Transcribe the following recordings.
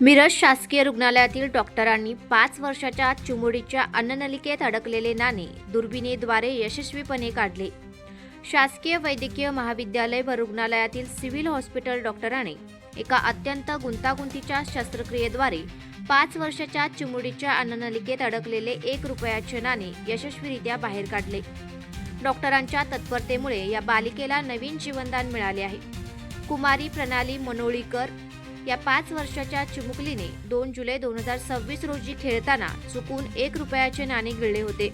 मिरज शासकीय रुग्णालयातील डॉक्टरांनी 5 वर्षाच्या चिमुरडीच्या अन्ननलिकेत अडकलेले नाणे दुर्बिणीद्वारे यशस्वीपणे काढले. शासकीय वैद्यकीय महाविद्यालय व रुग्णालयातील सिव्हिल हॉस्पिटल डॉक्टरांनी एका अत्यंत गुंतागुंतीच्या शस्त्रक्रियेद्वारे 5 वर्षाच्या चिमुरडीच्या अन्ननलिकेत अडकलेले 1 रुपयाचे नाणे यशस्वीरित्या बाहेर काढले. डॉक्टरांच्या तत्परतेमुळे या बालिकेला नवीन जीवनदान मिळाले आहे. कुमारी प्रणाली मनोळीकर या 5 वर्षाच्या चिमुकलीने 2 जुलै 2026 रोजी खेळताना चुकून 1 रुपयाचे नाणे गिळले होते.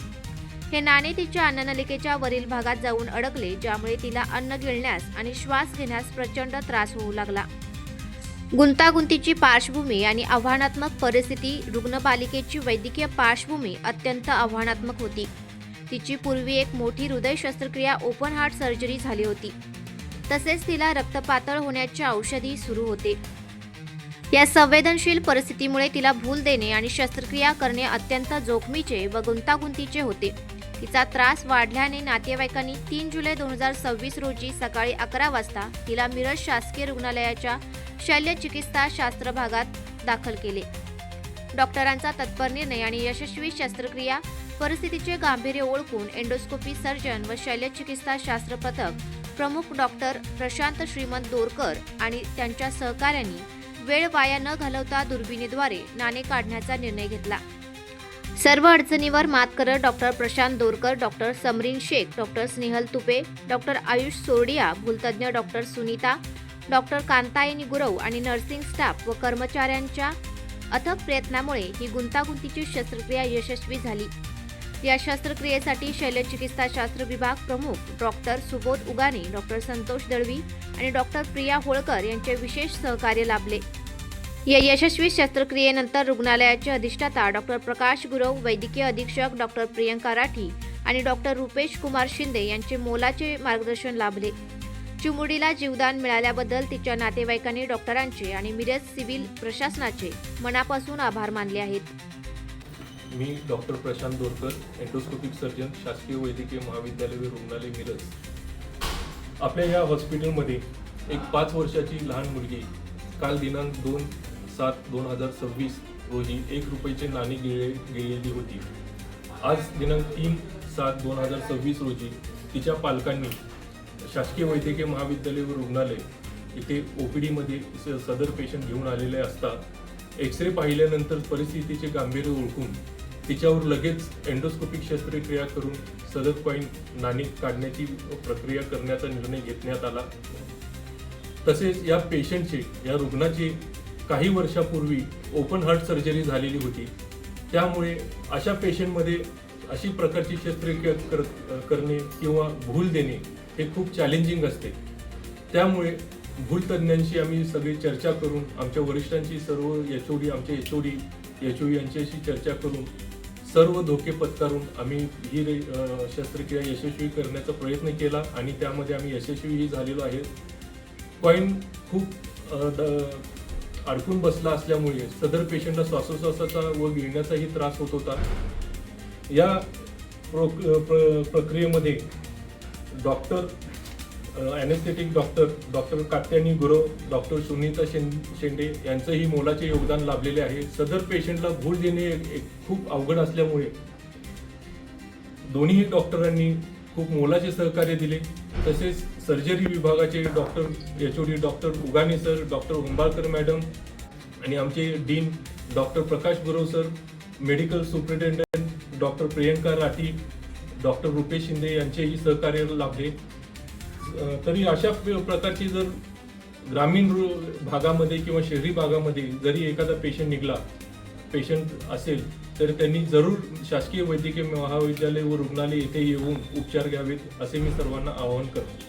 हे नाणे तिच्या अन्ननलिकेच्या वरील भागात जाऊन अडकले, ज्यामुळे तिला अन्न गिळण्यास आणि श्वास घेण्यास प्रचंड त्रास होऊ लागला. गुंतागुंतीची पार्श्वभूमी आणि आव्हानात्मक परिस्थिती. रुग्ण बालिकेची वैद्यकीय पार्श्वभूमी अत्यंत आव्हानात्मक होती. तिची पूर्वी एक मोठी हृदय शस्त्रक्रिया ओपन हार्ट सर्जरी झाली होती. तसेच तिला रक्तपातळ होण्याचे औषधी सुरू होते. या संवेदनशील परिस्थितीमुळे तिला भूल देणे आणि शस्त्रक्रिया करणे अत्यंत जोखमीचे व गुंतागुंतीचे होते. तिचा त्रास वाढल्याने नातेवाईकांनी 3 जुलै 2026 रोजी सकाळी 11 वाजता तिला मिरज शासकीय रुग्णालयाच्या शल्यचिकित्सा शास्त्र भागात दाखल केले. डॉक्टरांचा तत्पर निर्णय आणि यशस्वी शस्त्रक्रिया परिस्थितीचे गांभीर्य ओळखून एंडोस्कोपी सर्जन व शल्यचिकित्सा शास्त्र पथक प्रमुख डॉक्टर प्रशांत श्रीमंत दोरकर आणि त्यांच्या सहकाऱ्यांनी वेळ वाया न घालवता दुर्बिणीद्वारे नाणे काढण्याचा निर्णय घेतला. सर्व अडचणीवर मात करत doctor Prashant Dorkar, doctor Samreen Shaikh, doctor Snehal Tupe, doctor Ayush Soradiya, भूलतज्ञ डॉक्टर सुनीता, डॉक्टर कांतायनी गुरव आणि नर्सिंग स्टाफ व कर्मचाऱ्यांच्या अथक प्रयत्नामुळे ही गुंतागुंतीची शस्त्रक्रिया यशस्वी झाली. या शस्त्रक्रियेसाठी शल्यचिकित्सा शास्त्र विभाग प्रमुख डॉक्टर सुबोध उगाने, डॉक्टर संतोष दळवी आणि डॉक्टर प्रिया होळकर यांचे विशेष सहकार्य लाभले. या यशस्वी शस्त्रक्रियेनंतर रुग्णालयाचे अधिष्ठाता डॉक्टर प्रकाश गुरव, वैद्यकीय अधीक्षक डॉक्टर प्रियंका राठी आणि डॉक्टर रुपेश कुमार शिंदे यांचे मोलाचे मार्गदर्शन लाभले. चिमुरडीला जीवदान मिळाल्याबद्दल तिच्या नातेवाईकांनी डॉक्टरांचे आणि मिरज सिव्हिल प्रशासनाचे मनापासून आभार मानले आहेत. मी doctor Prashant Dorkar, endoscopic surgeon, शासकीय वैद्यकीय महाविद्यालय व रुग्णालय मिरज. आपल्या या हॉस्पिटलमध्ये एक 5 वर्षाची लहान मुलगी काल दिनांक 2/7/2026 रोजी 1 रुपयाचे नाणे गिळलेली होती. आज दिनांक 3/7/2026 रोजी तिच्या पालकांनी शासकीय वैद्यकीय महाविद्यालय व रुग्णालय इथे OPDमध्ये सदर पेशंट घेऊन आलेले असता एक्सरे पाहिल्यानंतर परिस्थितीचे गांभीर्य ओळखून तिच्यावर लगेच एंडोस्कोपिक शस्त्रक्रिया करून सदर कॉईन नाणे काढण्याची प्रक्रिया करण्याचा निर्णय घेण्यात आला. तसेच या पेशंटचे, या रुग्णाची काही वर्षापूर्वी ओपन हार्ट सर्जरी झालेली होती. त्यामुळे अशा पेशंटमध्ये अशी प्रकारची शस्त्रक्रिया करणे किंवा भूल देणे हे खूप चॅलेंजिंग असते. त्यामुळे भूलतज्ञांशी आम्ही सगळी चर्चा करून, आमच्या वरिष्ठांची, सर्व आमचे HOD यांच्याशी चर्चा करून सर्व धोके पत्करून आम्ही ही शस्त्रक्रिया यशस्वी करण्याचा प्रयत्न केला आणि त्यामध्ये आम्ही यशस्वीही झालेलो आहे. कॉईन खूप अडकून बसला असल्यामुळे सदर पेशंटला श्वासोच्छवासाचा व गिळण्याचाही त्रास होत होता. या प्रक्रियेमध्ये doctor anaesthetic doctor Katyayani Gurav, doctor Sunita Shende यांचंही मोलाचे योगदान लाभलेले आहे. सदर पेशंटला भूल देणे खूप अवघड असल्यामुळे दोन्ही डॉक्टरांनी खूप मोलाचे सहकार्य दिले. तसेच सर्जरी विभागाचे doctor HOD doctor Ugane sir, doctor Humbalkar madam आणि आमचे dean doctor Prakash Gurav sir, medical superintendent doctor Priyanka Rathi, doctor Rupesh Shinde यांचेही सहकार्य लाभले. तरी अशा प्रकारची जर ग्रामीण भागामध्ये किंवा शहरी भागामध्ये जरी एखादा पेशंट असेल तर त्यांनी जरूर शासकीय वैद्यकीय महाविद्यालय व रुग्णालय येथे येऊन उपचार घ्यावेत असे मी सर्वांना आवाहन करतो.